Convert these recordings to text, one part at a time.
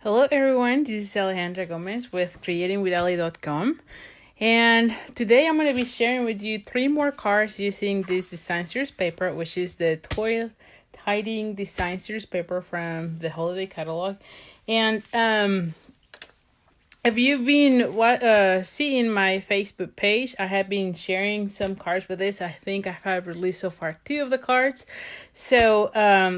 Hello everyone, this is Alejandra Gomez with creatingwithali.com, and today I'm going to be sharing with you 3 more cards using this design series paper, which is the Toile Tidings design series paper from the holiday catalog. And if you've been seeing my Facebook page, I have been sharing some cards with this. I think I have released so far 2 of the cards. So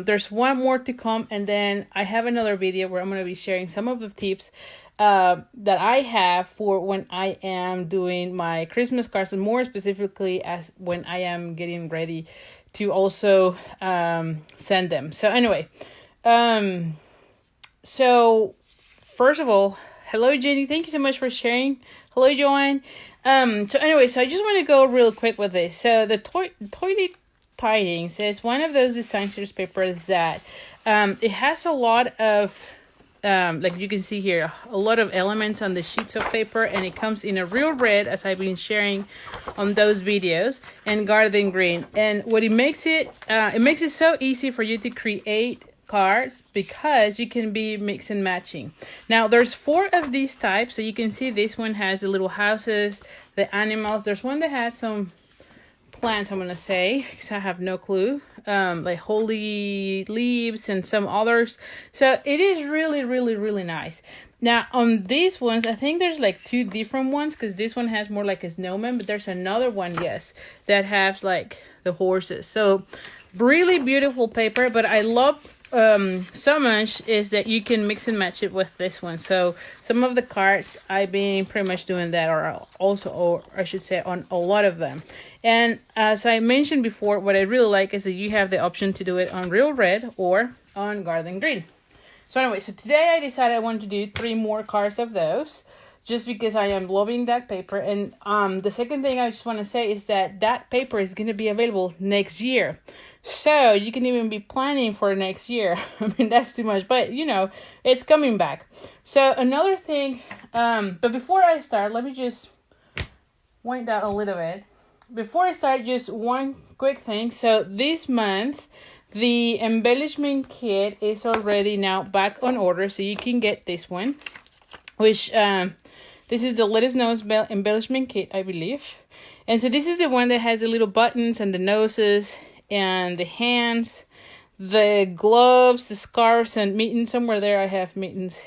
there's 1 more to come, and then I have another video where I'm going to be sharing some of the tips that I have for when I am doing my Christmas cards, and more specifically as when I am getting ready to also send them. So anyway, so first of all, hello, Jenny. Thank you so much for sharing. Hello, Joanne. So anyway, so I just want to go real quick with this. So the Toile Tidings is one of those design series papers that it has a lot of, like you can see here, a lot of elements on the sheets of paper, and it comes in a real red, as I've been sharing on those videos, and garden green. And what it makes it so easy for you to create cards because you can be mix and matching. Now there's 4 of these types, so you can see this one has the little houses, the animals. There's one that had some plants, I'm gonna say, because I have no clue, like holy leaves and some others. So it is really nice. Now on these ones, I think there's like 2 different ones, because this one has more like a snowman, but there's another one, yes, that has like the horses. So really beautiful paper, but I love so much is that you can mix and match it with this one. So some of the cards I've been pretty much doing that, or I should say on a lot of them. And as I mentioned before, what I really like is that you have the option to do it on real red or on garden green. So anyway, so today I decided I want to do 3 more cards of those, just because I am loving that paper. And the second thing I just want to say is that that paper is going to be available next year. So you can even be planning for next year. I mean, that's too much, but you know, it's coming back. So another thing, but before I start, let me just wind down a little bit. Before I start, just one quick thing. So this month, the Embellishment Kit is already now back on order, so you can get this one, which this is the Let Us Know Embellishment Kit, I believe. And so this is the one that has the little buttons and the noses and the hands, the gloves, the scarves, and mittens. Somewhere there I have mittens.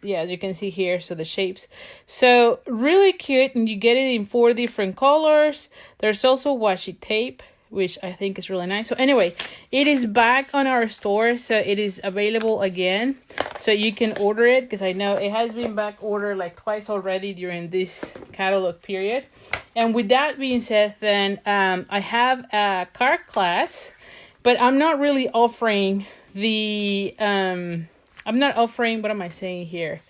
Yeah, as you can see here, so the shapes. So really cute, and you get it in 4 different colors. There's also washi tape, which I think is really nice. So anyway, it is back on our store, so it is available again. So you can order it, because I know it has been back ordered like twice already during this catalog period. And with that being said, then I have a card class, but I'm not really offering the what am I saying here?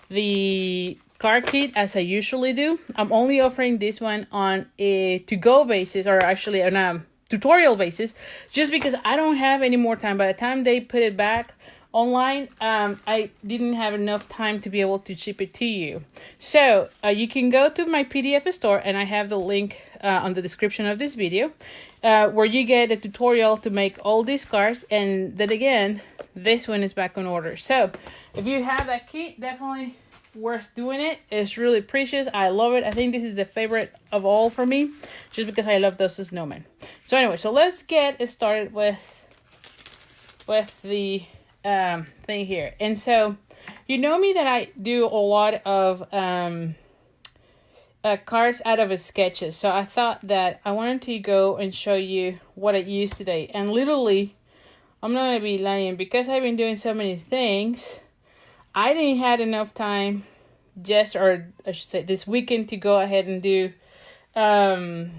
The card kit as I usually do. I'm only offering this one on a to-go basis, or actually on a tutorial basis, just because I don't have any more time. By the time they put it back online, I didn't have enough time to be able to ship it to you. So you can go to my PDF store, and I have the link on the description of this video, where you get a tutorial to make all these cards. And then again, this one is back on order. So if you have that kit, definitely worth doing it. It's really precious. I love it. I think this is the favorite of all for me, just because I love those snowmen. So anyway, so let's get started with the thing here. And so you know me that I do a lot of cards out of sketches. So I thought that I wanted to go and show you what I used today. And literally, I'm not going to be lying, because I've been doing so many things, I didn't have enough time or I should say this weekend, to go ahead and do to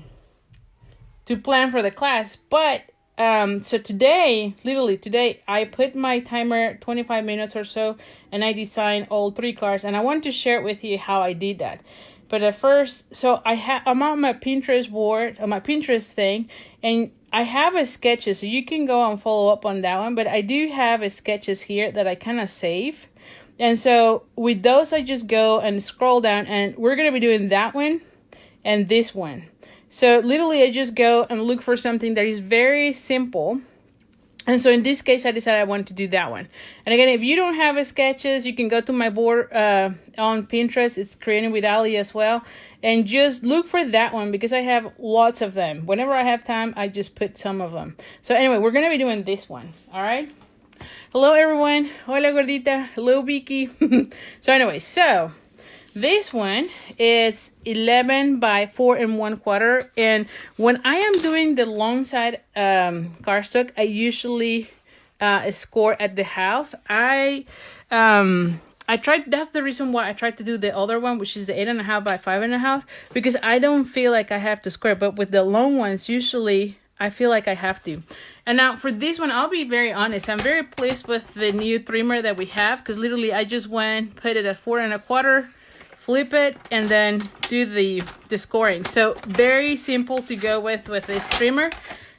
plan for the class. But so literally today, I put my timer 25 minutes or so, and I designed all 3 cards, and I want to share with you how I did that. But at first, so I'm on my Pinterest board, on my Pinterest thing, and I have a sketches, so you can go and follow up on that one. But I do have a sketches here that I kind of save. And so with those, I just go and scroll down, and we're going to be doing that one and this one. So literally, I just go and look for something that is very simple And so in this case, I decided I wanted to do that one. And again, if you don't have sketches, you can go to my board on Pinterest. It's Creating with Ali as well. And just look for that one because I have lots of them. Whenever I have time, I just put some of them. So anyway, we're going to be doing this one. All right. Hello, everyone. Hola, gordita. Hello, Vicky. So anyway, so this one is 11 by 4 1/4. And when I am doing the long side cardstock, I usually score at the half. I tried, that's the reason why I tried to do the other one, which is the 8.5 by 5.5, because I don't feel like I have to square. But with the long ones, usually I feel like I have to. And now for this one, I'll be very honest. I'm very pleased with the new trimmer that we have, because literally I just went, put it at 4 1/4, flip it, and then do the scoring. So very simple to go with this trimmer.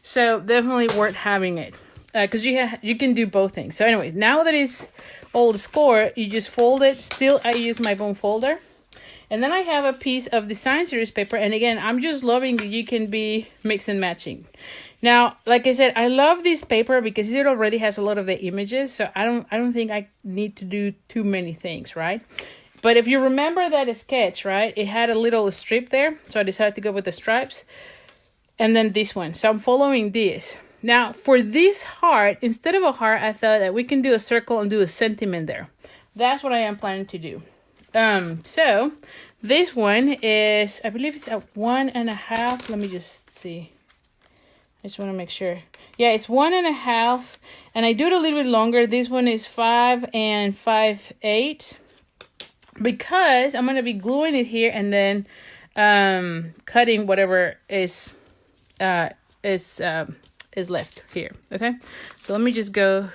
So definitely worth having it, because you can do both things. So anyway, now that it's all scored, you just fold it. Still, I use my bone folder. And then I have a piece of design series paper. And again, I'm just loving that you can be mix and matching. Now, like I said, I love this paper because it already has a lot of the images. So I don't think I need to do too many things, right? But if you remember that sketch, right, it had a little strip there. So I decided to go with the stripes. And then this one. So I'm following this. Now, for this heart, instead of a heart, I thought that we can do a circle and do a sentiment there. That's what I am planning to do. So this one is, I believe it's a 1.5. Let me just see. I just want to make sure. Yeah, it's 1.5. And I do it a little bit longer. This one is 5 5/8. Because I'm going to be gluing it here and then cutting whatever is left here. Okay, so let me just go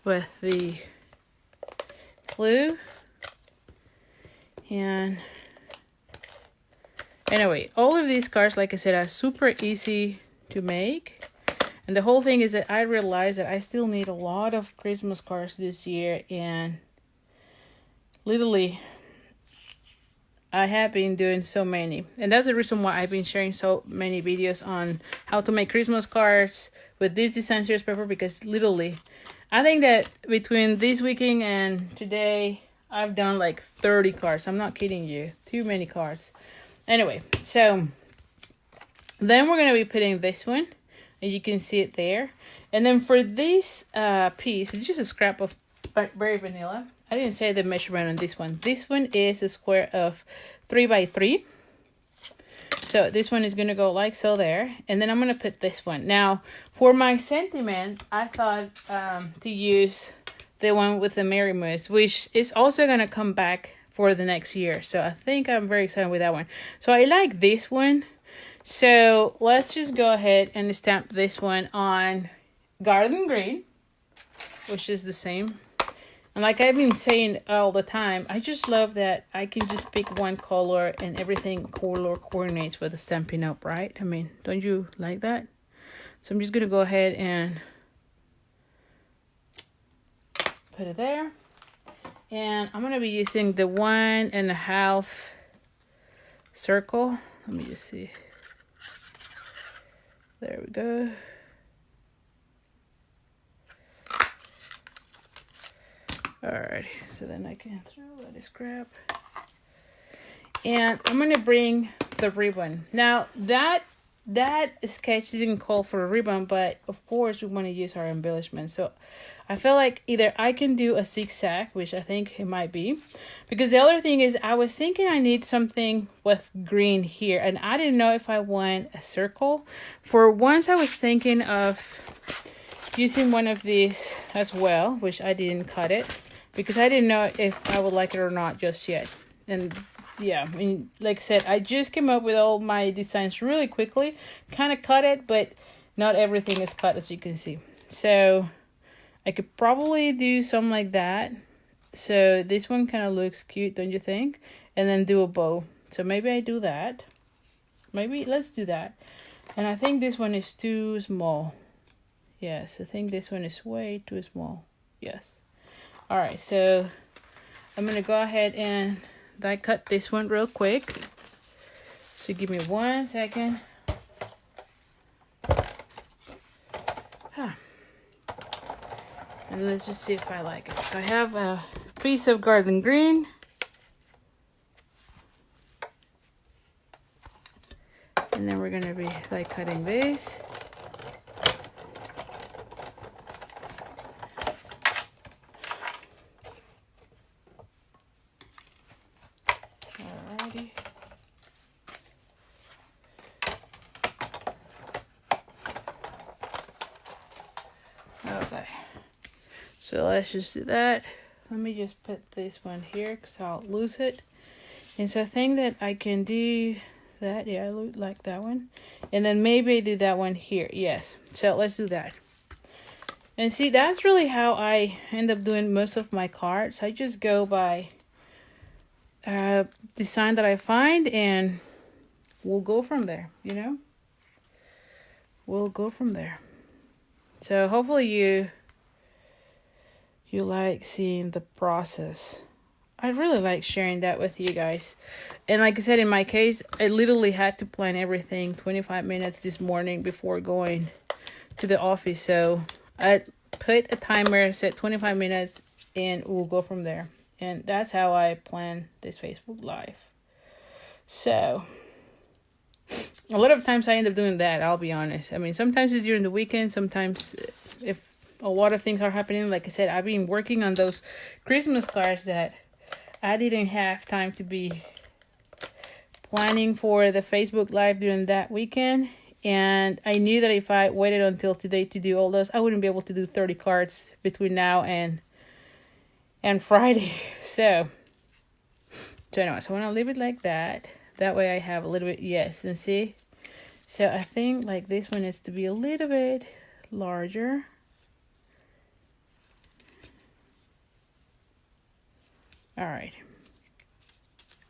with the glue. And anyway, all of these cards, like I said, are super easy to make. And the whole thing is that I realized that I still need a lot of Christmas cards this year, and literally I have been doing so many. And that's the reason why I've been sharing so many videos on how to make Christmas cards with this design series paper, because literally I think that between this weekend and today, I've done like 30 cards. I'm not kidding you. Too many cards. Anyway, so then we're going to be putting this one. And you can see it there. And then for this piece, it's just a scrap of Berry Vanilla. I didn't say the measurement on this one. This one is a square of 3 by 3. So this one is going to go like so there. And then I'm going to put this one. Now, for my sentiment, I thought to use the one with the Merry Moose, which is also going to come back for the next year. So I think I'm very excited with that one. So I like this one. So let's just go ahead and stamp this one on Garden Green, which is the same. And like I've been saying all the time, I just love that I can just pick one color and everything color coordinates with the Stampin' Up, right? I mean, don't you like that? So I'm just going to go ahead and put it there. And I'm going to be using the 1.5 circle. Let me just see. There we go. Alrighty, so then I can throw that scrap. And I'm gonna bring the ribbon. Now that sketch didn't call for a ribbon, but of course we want to use our embellishment. So I feel like either I can do a zigzag, which I think it might be, because the other thing is I was thinking I need something with green here, and I didn't know if I want a circle. For once I was thinking of using one of these as well, which I didn't cut it because I didn't know if I would like it or not just yet. And yeah, I mean, like I said, I just came up with all my designs really quickly, kind of cut it, but not everything is cut, as you can see. So I could probably do something like that. So this one kind of looks cute, don't you think? And then do a bow. So maybe I do that. Maybe let's do that. And I think this one is too small. Yes, I think this one is way too small. Yes. All right, so I'm going to go ahead and die cut this one real quick. So give me 1 second. And let's just see if I like it. So I have a piece of garden green. And then we're going to be like cutting this. Alrighty. Okay. So let's just do that. Let me just put this one here because I'll lose it. And so I think that I can do that. Yeah, I like that one. And then maybe do that one here. Yes. So let's do that. And see, that's really how I end up doing most of my cards. I just go by design that I find and we'll go from there, you know? We'll go from there. So hopefully you like seeing the process. I really like sharing that with you guys. And like I said, in my case, I literally had to plan everything 25 minutes this morning before going to the office. So I put a timer, set 25 minutes, and we'll go from there. And that's how I plan this Facebook Live. So a lot of times I end up doing that, I'll be honest. I mean, sometimes it's during the weekend. Sometimes if a lot of things are happening, like I said, I've been working on those Christmas cards that I didn't have time to be planning for the Facebook Live during that weekend. And I knew that if I waited until today to do all those, I wouldn't be able to do 30 cards between now and Friday. So anyway, so I want to leave it like that. That way I have a little bit, yes, and see? So I think like this one needs to be a little bit larger. All right.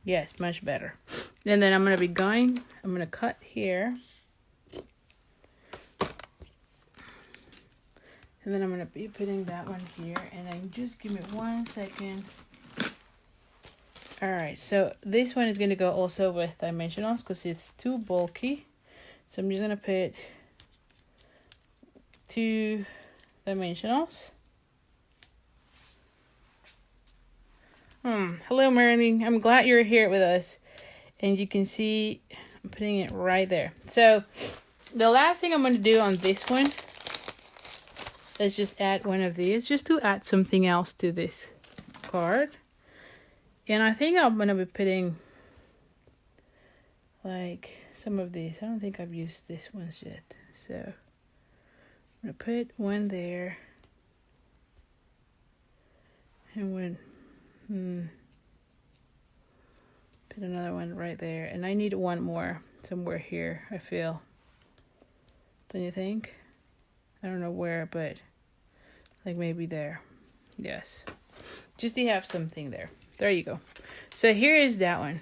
Yes, much better. And then I'm going to cut here. And then I'm going to be putting that one here. And then just give me 1 second. All right, so this one is going to go also with dimensionals because it's too bulky. So I'm just going to put 2 dimensionals. Hello, Marilyn. I'm glad you're here with us. And you can see I'm putting it right there. So the last thing I'm going to do on this one is just add one of these just to add something else to this card. And I think I'm going to be putting like some of these. I don't think I've used this ones yet. So I'm going to put one there. And one... put another one right there. And I need one more somewhere here, I feel. Don't you think? I don't know where, but like maybe there. Yes. Just to have something there. There you go. So here is that one.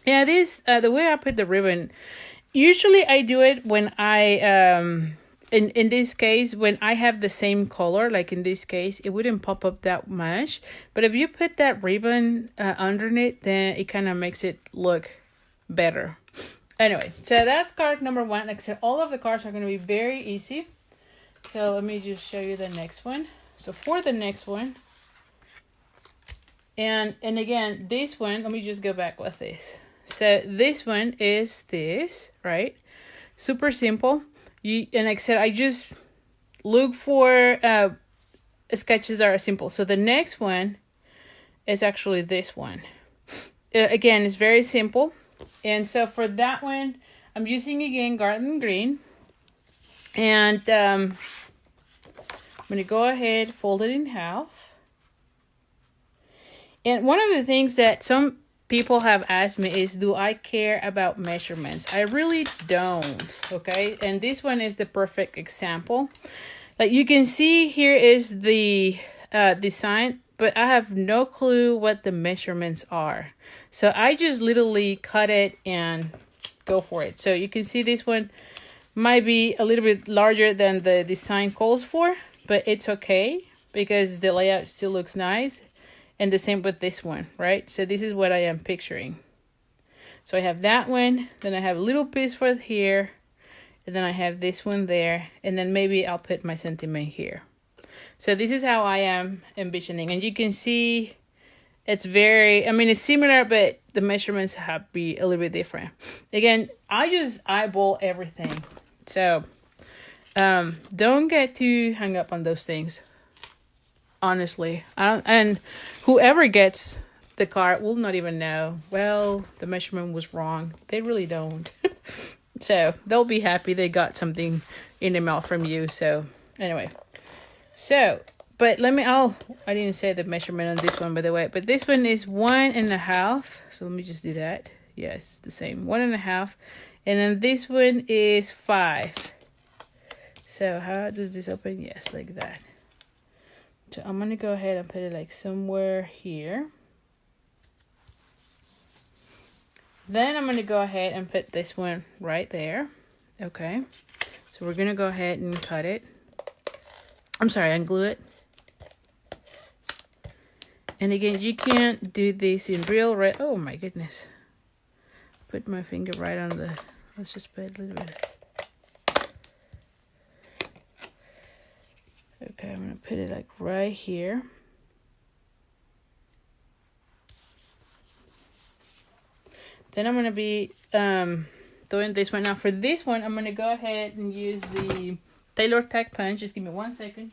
Yeah, this, the way I put the ribbon, usually I do it when I, in this case, when I have the same color, like in this case, it wouldn't pop up that much. But if you put that ribbon underneath, then it kind of makes it look better. Anyway, so that's card number 1. Like I said, all of the cards are going to be very easy. So let me just show you the next one. So for the next one, and again, this one, let me just go back with this. So this one is this, right? Super simple. And like I said, I just look for sketches that are simple. So the next one is actually this one. Again, it's very simple. And so for that one, I'm using again garden green. And I'm going to go ahead, fold it in half. And one of the things that some people have asked me is, do I care about measurements? I really don't, okay? And this one is the perfect example. Like you can see here is the design, but I have no clue what the measurements are. So I just literally cut it and go for it. So you can see this one might be a little bit larger than the design calls for, but it's okay because the layout still looks nice. And the same with this one, right? So this is what I am picturing. So I have that one, then I have a little piece for here, and then I have this one there, and then maybe I'll put my sentiment here. So this is how I am envisioning. And you can see it's very, I mean, it's similar, but the measurements have be a little bit different. Again, I just eyeball everything. So don't get too hung up on those things. Honestly, I don't, and whoever gets the card will not even know, well, the measurement was wrong. They really don't. So they'll be happy they got something in the mail from you. So anyway, so, but I didn't say the measurement on this one, by the way, but this one is 1.5. So let me just do that. Yes, the same, 1.5. And then this one is 5. So how does this open? Yes, like that. So I'm going to go ahead and put it like somewhere here. Then I'm going to go ahead and put this one right there. Okay. So we're going to go ahead and cut it. I'm sorry, unglue it. And again, you can't do this in real red. Oh my goodness. Put my finger right on the, let's just put a little bit. Okay, I'm going to put it like right here. Then I'm going to be doing this one. Now for this one, I'm going to go ahead and use the Tailor Tack punch. Just give me 1 second.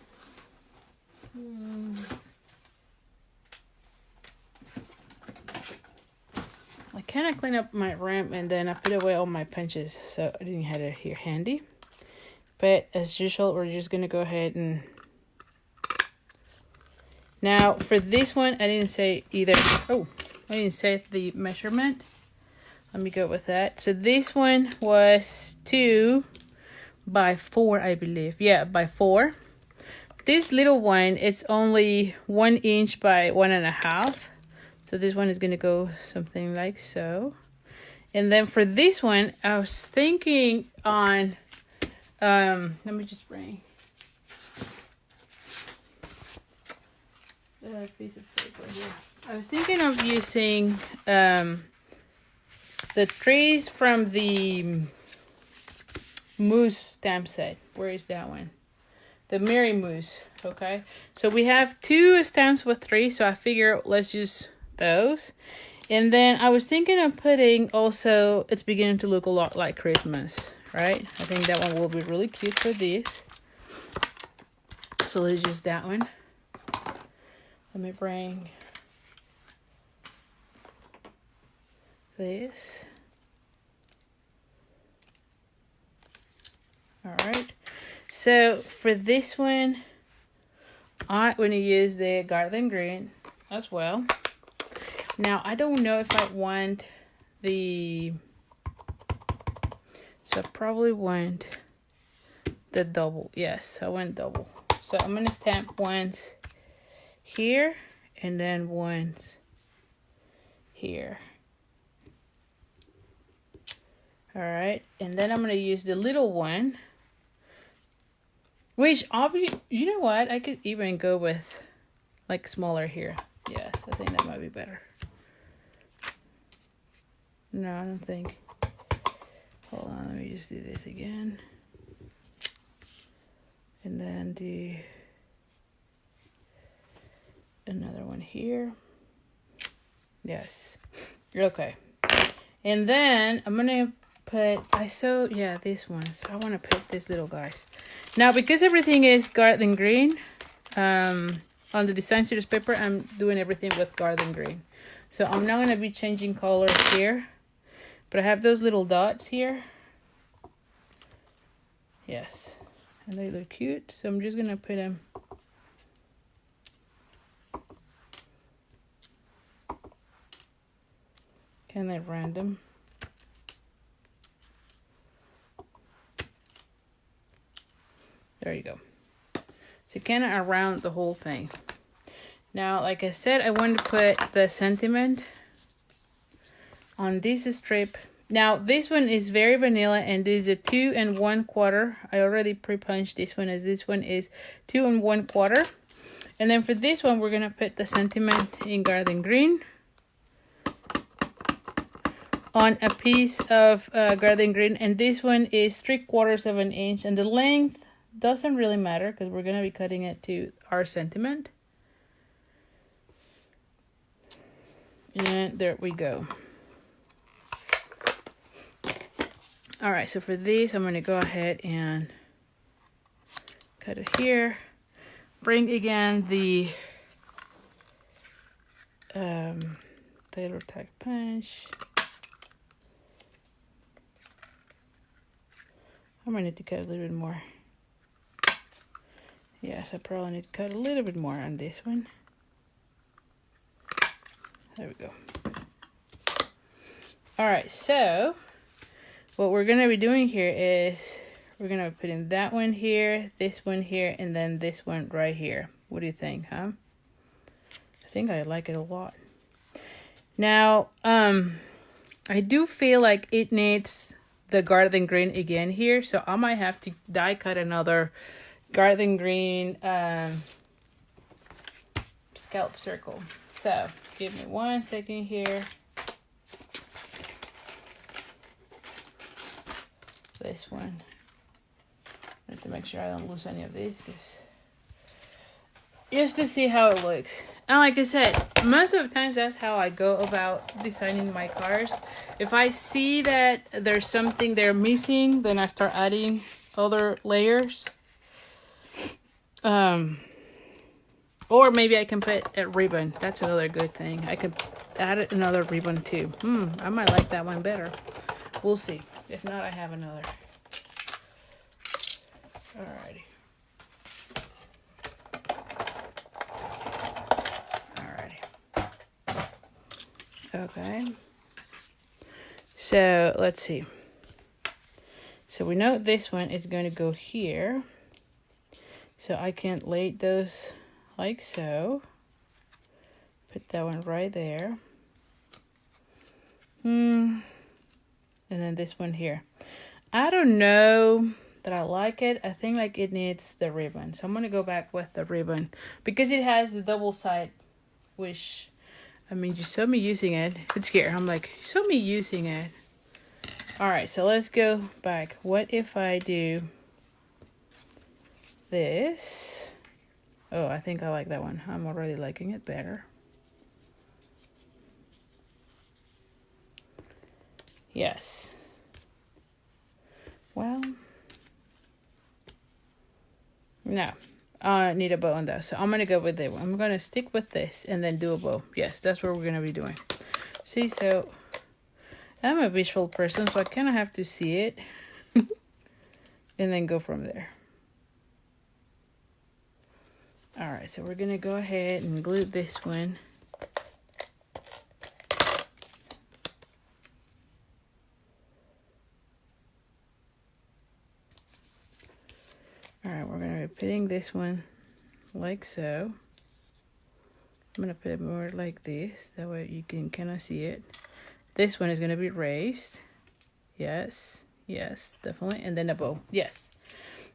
I kind of clean up my ramp and then I put away all my punches, so I didn't have it here handy. But as usual, we're just going to go ahead and... Now, for this one, I didn't say either. Oh, I didn't say the measurement. Let me go with that. So this one was 2 by 4, I believe. Yeah, by 4. This little one, it's only 1 inch by 1.5. So this one is going to go something like so. And then for this one, I was thinking on... let me just bring... a piece of paper here. I was thinking of using the trees from the moose stamp set. Where is that one? The Mary Moose. Okay, so we have 2 stamps with 3, so I figure let's use those. And then I was thinking of putting also, it's beginning to look a lot like Christmas, right? I think that one will be really cute for this. So let's use that one. Let me bring this. All right. So for this one, I'm going to use the garden green as well. Now, I don't know if I want the... So I probably want the double. Yes, I want double. So I'm going to stamp once here and then once here. All right, and then I'm going to use the little one, which obviously, you know what, I could even go with like smaller here. Yes, I think that might be better. No, I don't think. Hold on, let me just do this again. And then do another one here. Yes. Okay. And then I'm gonna put, these ones. I want to put these little guys. Now, because everything is garden green, on the design series paper, I'm doing everything with garden green. So I'm not gonna be changing color here, but I have those little dots here. Yes. And they look cute. So I'm just gonna put them kind of random. There you go. So kind of around the whole thing. Now, like I said, I want to put the sentiment on this strip. Now, this one is very vanilla, and this is a 2 1/4. I already pre-punched this one, as this one is 2 1/4. And then for this one, we're gonna put the sentiment in garden green on a piece of garden green, and this one is 3/4 of an inch, and the length doesn't really matter because we're going to be cutting it to our sentiment. And there we go. All right, so for these, I'm going to go ahead and cut it here. Bring again the tailor tack punch. I might need to cut a little bit more. Yes, I probably need to cut a little bit more on this one. There we go. All right, so what we're gonna be doing here is we're gonna be putting that one here, this one here, and then this one right here. What do you think, huh? I think I like it a lot. Now, I do feel like it needs the garden green again here, so I might have to die cut another garden green scallop circle. So give me 1 second here. This one. I have to make sure I don't lose any of these, just to see how it looks. And like I said, most of the times that's how I go about designing my cars. If I see that there's something they're missing, then I start adding other layers. Or maybe I can put a ribbon. That's another good thing. I could add another ribbon too. I might like that one better. We'll see. If not, I have another. Alrighty. Okay. So let's see. So we know this one is going to go here. So I can lay those like so. Put that one right there. And then this one here. I don't know that I like it. I think like it needs the ribbon. So I'm going to go back with the ribbon. Because it has the double side, which, I mean, you saw me using it. It's here. I'm like, you saw me using it. All right, so let's go back. What if I do this? Oh, I think I like that one. I'm already liking it better. Yes. Well, no. I need a bow on that. So I'm going to go with it. I'm going to stick with this and then do a bow. Yes, that's what we're going to be doing. See, so I'm a visual person, so I kind of have to see it and then go from there. All right, so we're going to go ahead and glue this one. All right, we're going to be putting this one like so. I'm going to put it more like this. That way you can kind of see it. This one is going to be raised. Yes, yes, definitely. And then a bow. Yes.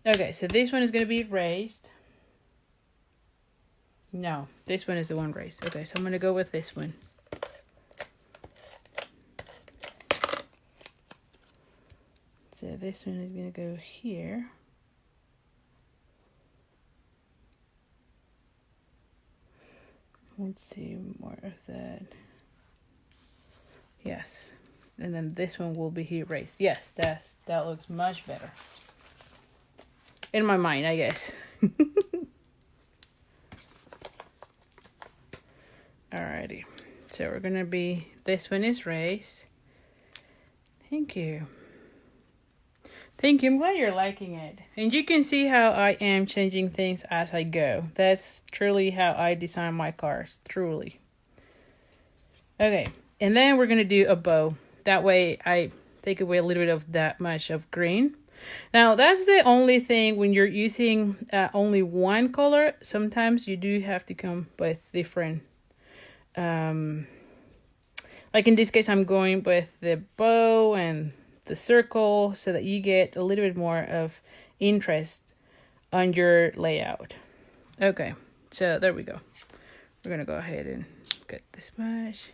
Okay, so this one is going to be raised. No, this one is the one raised. Okay, so I'm going to go with this one. So this one is going to go here. Let's see more of that. Yes. And then this one will be here raised. Yes, that looks much better. In my mind, I guess. Alrighty. So we're gonna be, this one is raised. Thank you. Thank you. I'm glad you're liking it. And you can see how I am changing things as I go. That's truly how I design my cars. Truly. Okay. And then we're going to do a bow. That way I take away a little bit of that much of green. Now, that's the only thing when you're using only one color. Sometimes you do have to come with different. Like in this case, I'm going with the bow and the circle so that you get a little bit more of interest on your layout. Okay, so there we go. We're gonna go ahead and cut this much.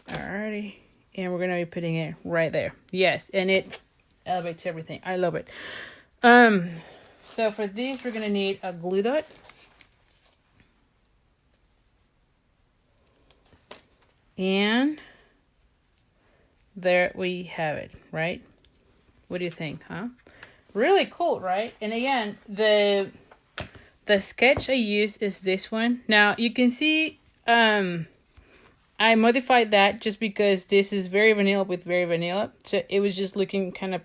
Alrighty, and we're gonna be putting it right there. Yes, and it elevates everything. I love it. So for this, we're gonna need a glue dot. And there we have it, right? What do you think, huh? Really cool, right? And again, the sketch I use is this one. Now you can see I modified that just because this is very vanilla with very vanilla. So it was just looking kind of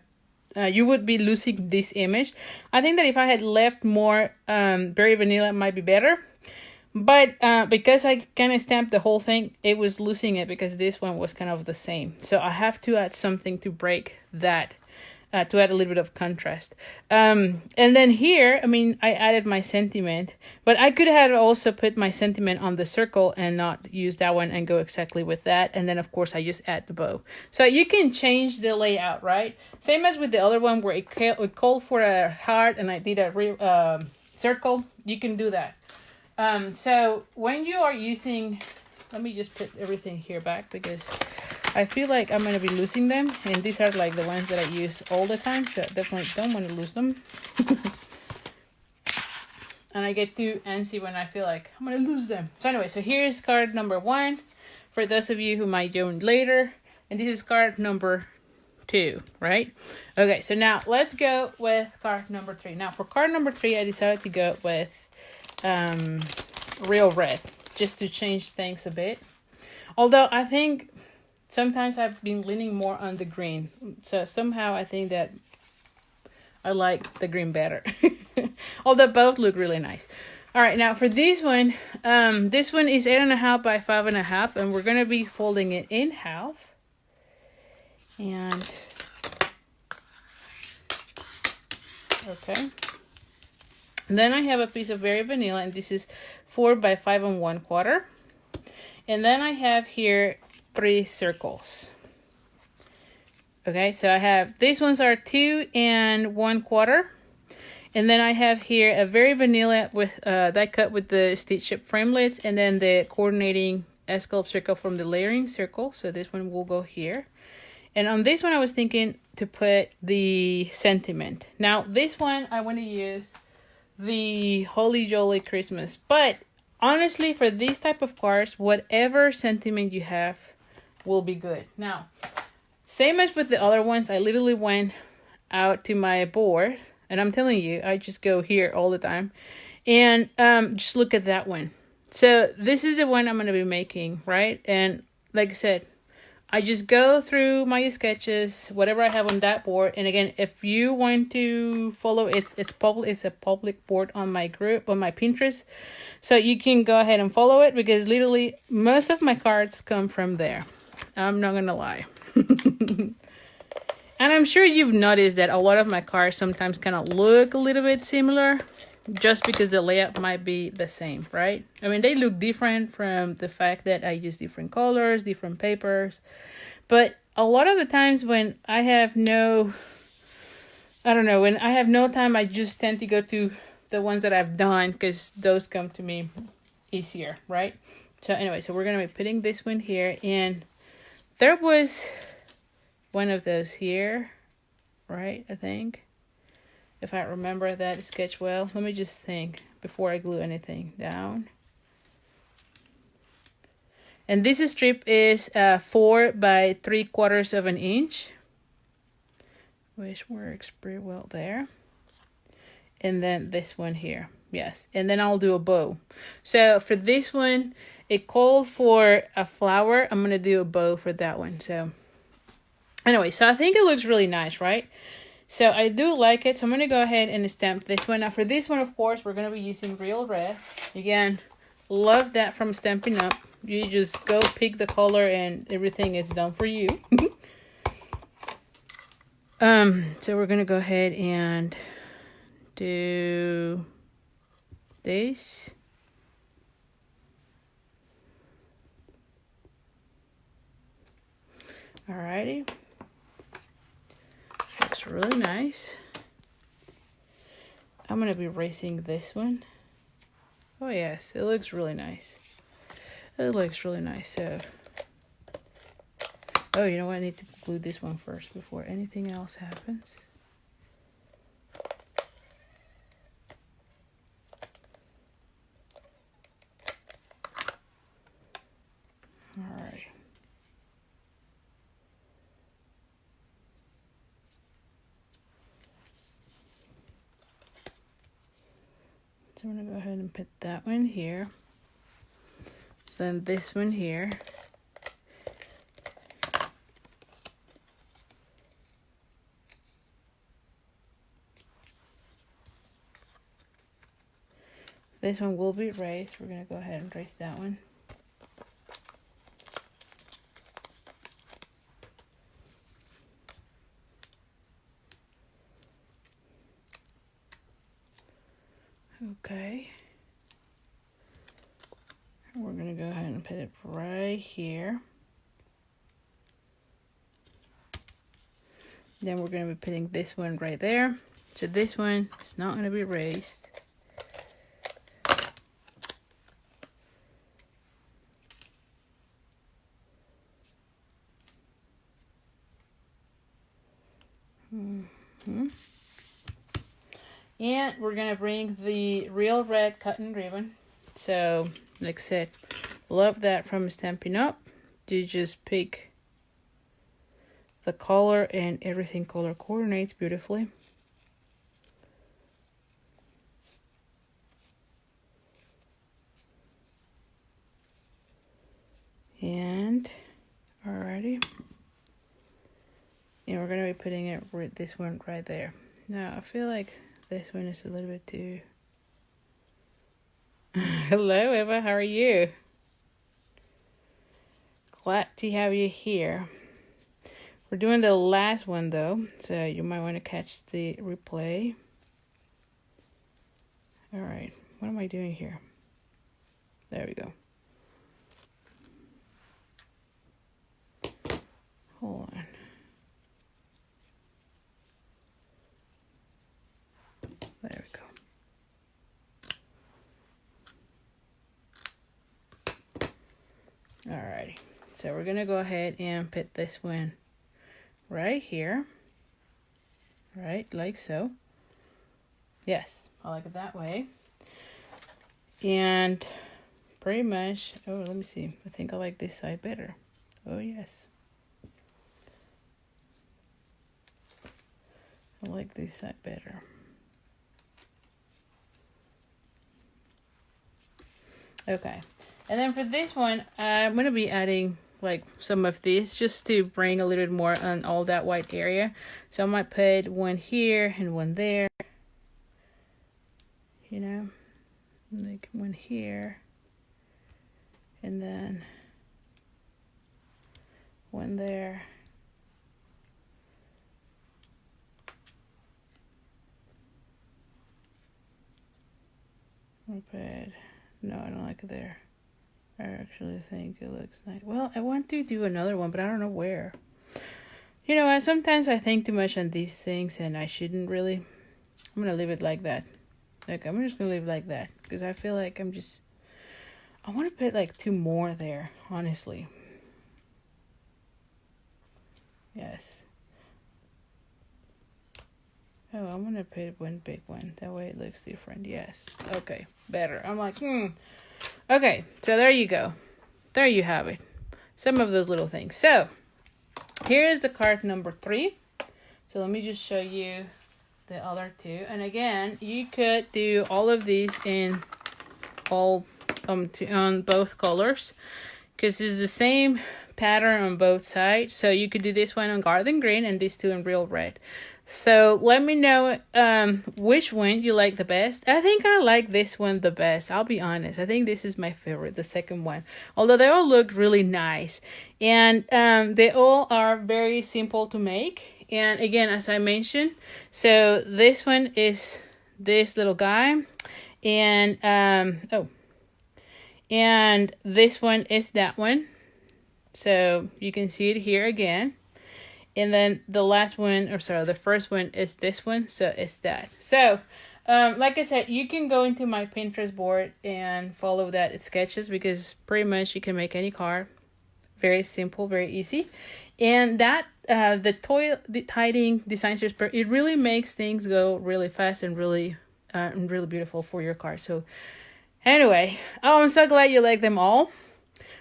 you would be losing this image. I think that if I had left more very vanilla, it might be better. But because I kind of stamped the whole thing, it was losing it because this one was kind of the same. So I have to add something to break that, to add a little bit of contrast. And then here, I mean, I added my sentiment, but I could have also put my sentiment on the circle and not use that one and go exactly with that. And then, of course, I just add the bow. So you can change the layout, right? Same as with the other one where it called for a heart and I did a real circle. You can do that. So when you are using, let me just put everything here back because I feel like I'm going to be losing them. And these are like the ones that I use all the time. So definitely don't want to lose them. And I get too antsy when I feel like I'm going to lose them. So anyway, so here's card number 1 for those of you who might join later. And this is card number 2, right? Okay, so now let's go with card number 3. Now for card number 3, I decided to go with real red just to change things a bit, although I think sometimes I've been leaning more on the green, so somehow I think that I like the green better. Although both look really nice. All right, now for this one is 8.5 by 5.5, and we're gonna be folding it in half. And okay. Then I have a piece of very vanilla, and this is 4 by 5 1/4. And then I have here 3 circles. Okay, so I have, these ones are 2 1/4. And then I have here a very vanilla with die cut with the stitch ship framelits, and then the coordinating escallop circle from the layering circle. So this one will go here. And on this one, I was thinking to put the sentiment. Now, this one, I want to use the Holy Jolly Christmas, but honestly for these type of cards, whatever sentiment you have will be good. Now, same as with the other ones, I literally went out to my board, and I'm telling you, I just go here all the time, and just look at that one. So this is the one I'm going to be making, right? And like I said, I just go through my sketches, whatever I have on that board. And again, if you want to follow, it's a public board on my group, on my Pinterest. So you can go ahead and follow it because literally most of my cards come from there. I'm not gonna lie. And I'm sure you've noticed that a lot of my cards sometimes kind of look a little bit similar just because the layout might be the same, right? I mean, they look different from the fact that I use different colors, different papers. But a lot of the times when I have no time, I just tend to go to the ones that I've done because those come to me easier, right? So anyway, so we're going to be putting this one here. And there was one of those here, right? I think. If I remember that sketch well. Let me just think before I glue anything down. And this strip is 4 by 3/4 inch, which works pretty well there. And then this one here, yes. And then I'll do a bow. So for this one, it called for a flower. I'm gonna do a bow for that one. So anyway, so I think it looks really nice, right? So I do like it. So I'm going to go ahead and stamp this one. Now for this one, of course, we're going to be using real red. Again, love that from Stampin' Up. You just go pick the color and everything is done for you. So we're going to go ahead and do this. Alrighty. Looks really nice. I'm going to be erasing this one. Oh yes, it looks really nice. It looks really nice. So, oh, you know what? I need to glue this one first before anything else happens. All right. So I'm going to go ahead and put that one here. Then this one here. This one will be raised. We're going to go ahead and raise that one. Okay. We're going to go ahead and put it right here. Then we're going to be putting this one right there. So this one is not going to be raised. And we're going to bring the real red cotton ribbon. So, like I said, love that from Stampin' Up. You just pick the color and everything color coordinates beautifully. And, alrighty. And we're going to be putting it with this one right there. Now, I feel like this one is a little bit too... Hello, Eva. How are you? Glad to have you here. We're doing the last one, though, so you might want to catch the replay. All right. What am I doing here? There we go. Hold on. There we go. Alrighty, so we're gonna go ahead and put this one right here, right, like so. Yes, I like it that way. And pretty much, oh, let me see. I think I like this side better. Oh, yes. I like this side better. Okay, and then for this one, I'm going to be adding like some of this just to bring a little bit more on all that white area. So I might put one here and one there, you know, like one here, and then one there. I'll put... No, I don't like it there. I actually think it looks nice. Well, I want to do another one, but I don't know where. You know, sometimes I think too much on these things, and I shouldn't really. I'm going to leave it like that. Like, I'm just going to leave it like that, because I feel like I'm just... I want to put, like, two more there, honestly. Yes. Oh, I'm going to put one big one. That way it looks different. Yes. Okay. Better. I'm like, Okay. So there you go. There you have it. Some of those little things. So here's the card number 3. So let me just show you the other two. And again, you could do all of these in all on both colors, because it's the same pattern on both sides. So you could do this one on garden green and these two in real red. So let me know which one you like the best. I think I like this one the best. I'll be honest. I think this is my favorite, the second one. Although they all look really nice. And they all are very simple to make. And again, as I mentioned, so this one is this little guy. And, and this one is that one. So you can see it here again. And then the last one, or sorry, the first one is this one. So it's that. So, like I said, you can go into my Pinterest board and follow that sketches, because pretty much you can make any card. Very simple, very easy. And that, the Toile Tidings Design Series, it really makes things go really fast and really beautiful for your card. So anyway, I'm so glad you like them all.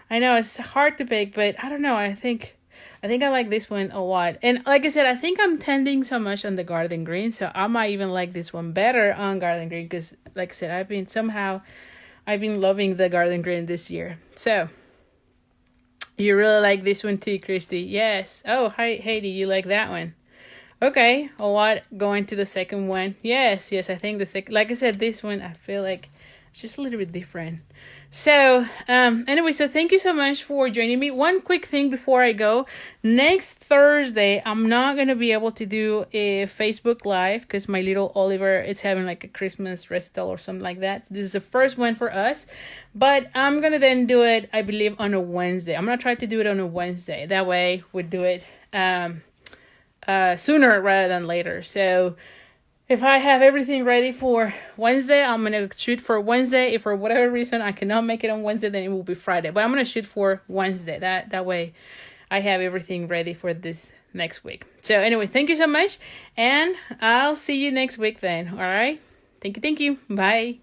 I know it's hard to pick, but I don't know. I think I like this one a lot. And like I said, I think I'm tending so much on the garden green, so I might even like this one better on garden green because, like I said, I've been loving the garden green this year. So you really like this one too, Christy? Yes. Oh, hi, Heidi, you like that one? Okay, a lot going to the second one. Yes, I think the second, like I said, this one I feel like it's just a little bit different. So, anyway, so thank you so much for joining me. One quick thing before I go. Next Thursday, I'm not going to be able to do a Facebook Live because my little Oliver is having like a Christmas recital or something like that. This is the first one for us. But I'm going to then do it, I believe, on a Wednesday. I'm going to try to do it on a Wednesday. That way, we do it sooner rather than later. So, if I have everything ready for Wednesday, I'm going to shoot for Wednesday. If for whatever reason I cannot make it on Wednesday, then it will be Friday. But I'm going to shoot for Wednesday. That way I have everything ready for this next week. So anyway, thank you so much. And I'll see you next week then. All right? Thank you. Bye.